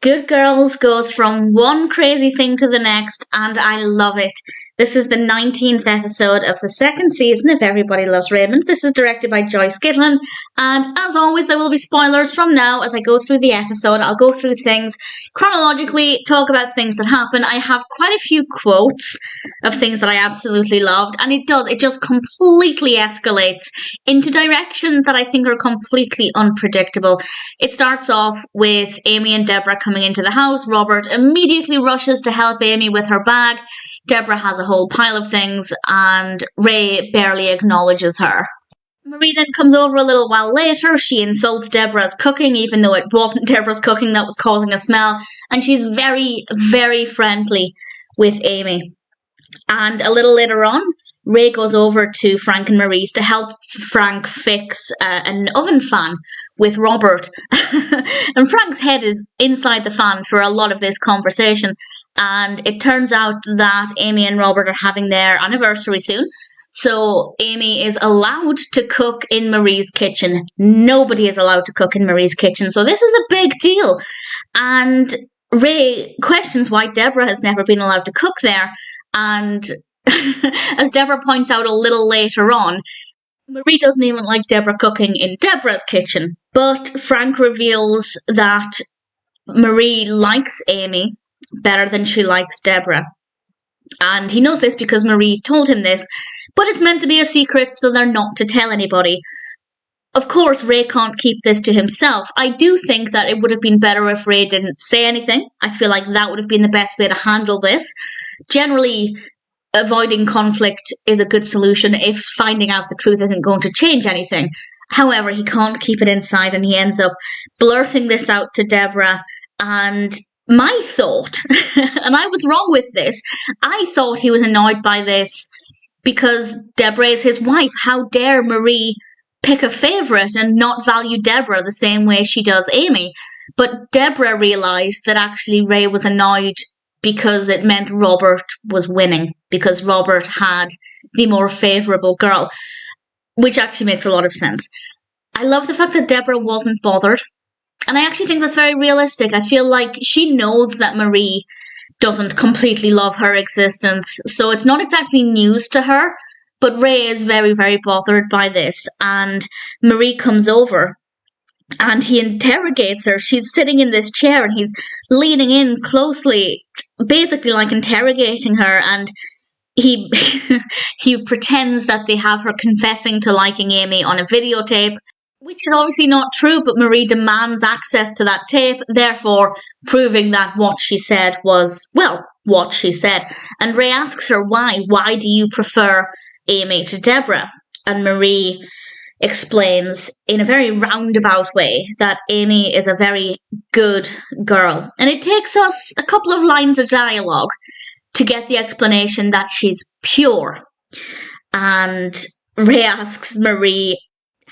Good Girls goes from one crazy thing to the next, and I love it. This is the 19th episode of the second season of Everybody Loves Raymond. This is directed by Joyce Gittlin, and as always, there will be spoilers from now as I go through the episode. I'll go through things chronologically, talk about things that happen. I have quite a few quotes of things that I absolutely loved, and it just completely escalates into directions that I think are completely unpredictable. It starts off with Amy and Debra coming into the house. Robert immediately rushes to help Amy with her bag. Debra has a whole pile of things, and Ray barely acknowledges her. Marie then comes over a little while later. She insults Debra's cooking, even though it wasn't Debra's cooking that was causing a smell, and she's very, very friendly with Amy. And a little later on, Ray goes over to Frank and Marie's to help Frank fix an oven fan with Robert. And Frank's head is inside the fan for a lot of this conversation. And it turns out that Amy and Robert are having their anniversary soon. So Amy is allowed to cook in Marie's kitchen. Nobody is allowed to cook in Marie's kitchen. So this is a big deal. And Ray questions why Debra has never been allowed to cook there. And as Debra points out a little later on, Marie doesn't even like Debra cooking in Debra's kitchen. But Frank reveals that Marie likes Amy better than she likes Debra. And he knows this because Marie told him this, but it's meant to be a secret, so they're not to tell anybody. Of course, Ray can't keep this to himself. I do think that it would have been better if Ray didn't say anything. I feel like that would have been the best way to handle this. Generally, avoiding conflict is a good solution if finding out the truth isn't going to change anything. However, he can't keep it inside, and he ends up blurting this out to Debra. And my thought, and I was wrong with this, I thought he was annoyed by this because Debra is his wife. How dare Marie pick a favourite and not value Debra the same way she does Amy? But Debra realised that actually Ray was annoyed because it meant Robert was winning, because Robert had the more favourable girl, which actually makes a lot of sense. I love the fact that Debra wasn't bothered. And I actually think that's very realistic. I feel like she knows that Marie doesn't completely love her existence, so it's not exactly news to her, but Ray is very, very bothered by this. And Marie comes over and he interrogates her. She's sitting in this chair and he's leaning in closely, basically like interrogating her, and he he pretends that they have her confessing to liking Amy on a videotape, which is obviously not true, but Marie demands access to that tape, therefore proving that what she said was, well, what she said. And Ray asks her why. Why do you prefer Amy to Debra? And Marie explains in a very roundabout way that Amy is a very good girl. And it takes us a couple of lines of dialogue to get the explanation that she's pure. And Ray asks Marie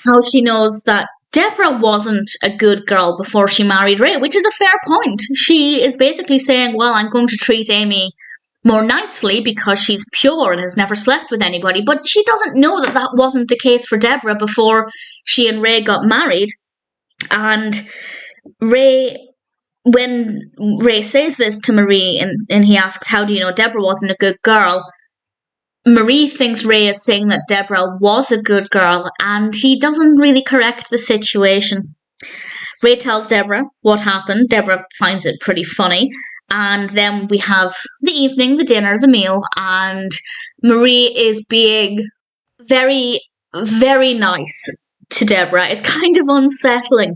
how she knows that Debra wasn't a good girl before she married Ray, which is a fair point. She is basically saying, well, I'm going to treat Amy more nicely because she's pure and has never slept with anybody. But she doesn't know that that wasn't the case for Debra before she and Ray got married. And Ray, when Ray says this to Marie and he asks, how do you know Debra wasn't a good girl? Marie thinks Ray is saying that Debra was a good girl, and he doesn't really correct the situation. Ray tells Debra what happened. Debra finds it pretty funny. And then we have the evening, the dinner, the meal, and Marie is being very, very nice to Debra. It's kind of unsettling.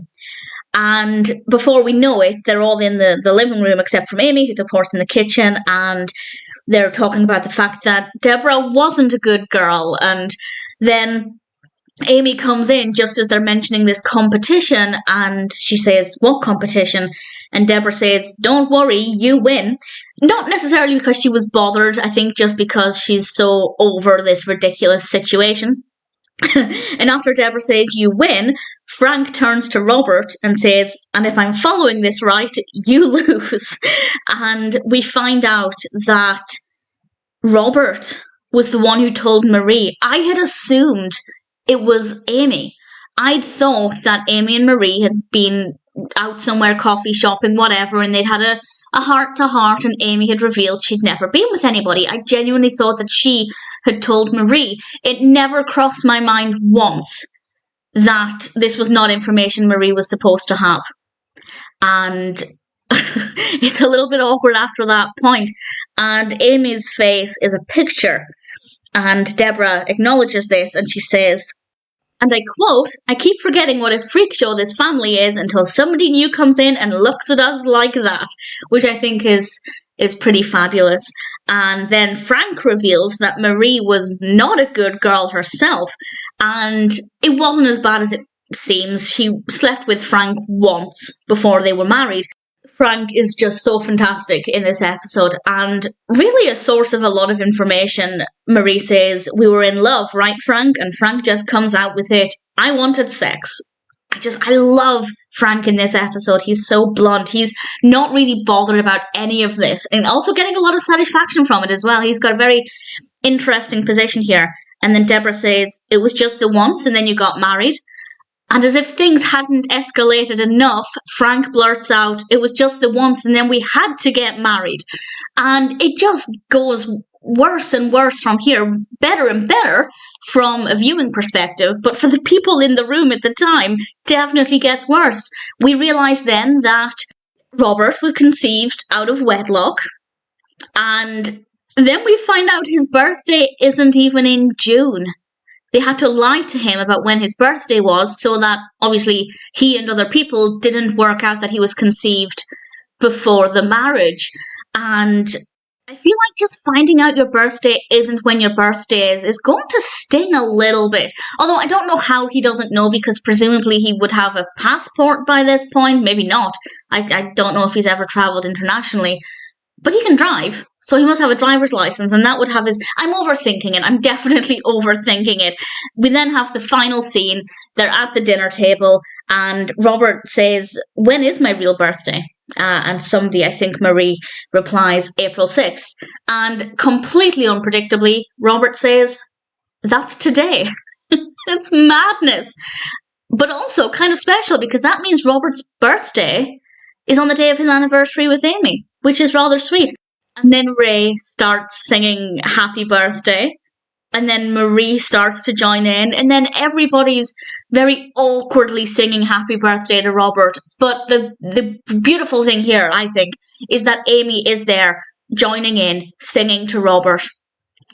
And before we know it, they're all in the living room except from Amy, who's of course in the kitchen, and they're talking about the fact that Debra wasn't a good girl. And then Amy comes in just as they're mentioning this competition, and she says, what competition? And Debra says, don't worry, you win. Not necessarily because she was bothered, I think just because she's so over this ridiculous situation. And after Debra says, you win, Frank turns to Robert and says, and if I'm following this right, you lose. And we find out that Robert was the one who told Marie. I had assumed it was Amy. I'd thought that Amy and Marie had been out somewhere, coffee shopping, whatever, and they'd had a heart-to-heart, and Amy had revealed she'd never been with anybody. I genuinely thought that she had told Marie. It never crossed my mind once that this was not information Marie was supposed to have. And it's a little bit awkward after that point. And Amy's face is a picture. And Debra acknowledges this, and she says, and I quote, "I keep forgetting what a freak show this family is until somebody new comes in and looks at us like that," which I think is pretty fabulous. And then Frank reveals that Marie was not a good girl herself, and it wasn't as bad as it seems. She slept with Frank once before they were married. Frank is just so fantastic in this episode, and really a source of a lot of information. Marie says, "We were in love, right, Frank?" And Frank just comes out with it, "I wanted sex." I love Frank in this episode. He's so blunt. He's not really bothered about any of this, and also getting a lot of satisfaction from it as well. He's got a very interesting position here. And then Debra says, "It was just the once, and then you got married." And as if things hadn't escalated enough, Frank blurts out, "It was just the once, and then we had to get married." And it just goes worse and worse from here, better and better from a viewing perspective. But for the people in the room at the time, definitely gets worse. We realise then that Robert was conceived out of wedlock. And then we find out his birthday isn't even in June. They had to lie to him about when his birthday was so that obviously he and other people didn't work out that he was conceived before the marriage. And I feel like just finding out your birthday isn't when your birthday is going to sting a little bit. Although I don't know how he doesn't know, because presumably he would have a passport by this point. Maybe not. I don't know if he's ever travelled internationally. But he can drive, so he must have a driver's license, and that would have his... I'm overthinking it. I'm definitely overthinking it. We then have the final scene. They're at the dinner table, and Robert says, "When is my real birthday?" And somebody, I think Marie, replies, "April 6th. And completely unpredictably, Robert says, "That's today." It's madness. But also kind of special, because that means Robert's birthday is on the day of his anniversary with Amy, which is rather sweet. And then Ray starts singing "Happy Birthday," and then Marie starts to join in, and then everybody's very awkwardly singing "Happy Birthday" to Robert. But the beautiful thing here, I think, is that Amy is there joining in, singing to Robert.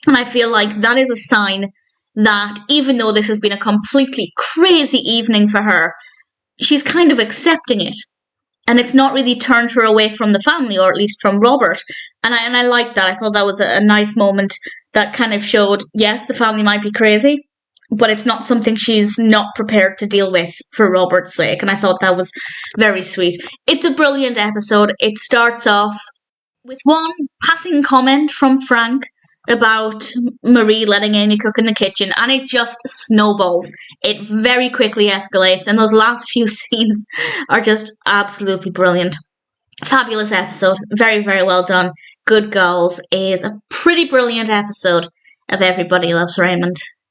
And I feel like that is a sign that even though this has been a completely crazy evening for her, she's kind of accepting it. And it's not really turned her away from the family, or at least from Robert. And I like that. I thought that was a nice moment that kind of showed, yes, the family might be crazy, but it's not something she's not prepared to deal with for Robert's sake. And I thought that was very sweet. It's a brilliant episode. It starts off with one passing comment from Frank about Marie letting Amy cook in the kitchen, and it just snowballs. It very quickly escalates, and those last few scenes are just absolutely brilliant. Fabulous episode. Very, very well done. Good Girls is a pretty brilliant episode of Everybody Loves Raymond.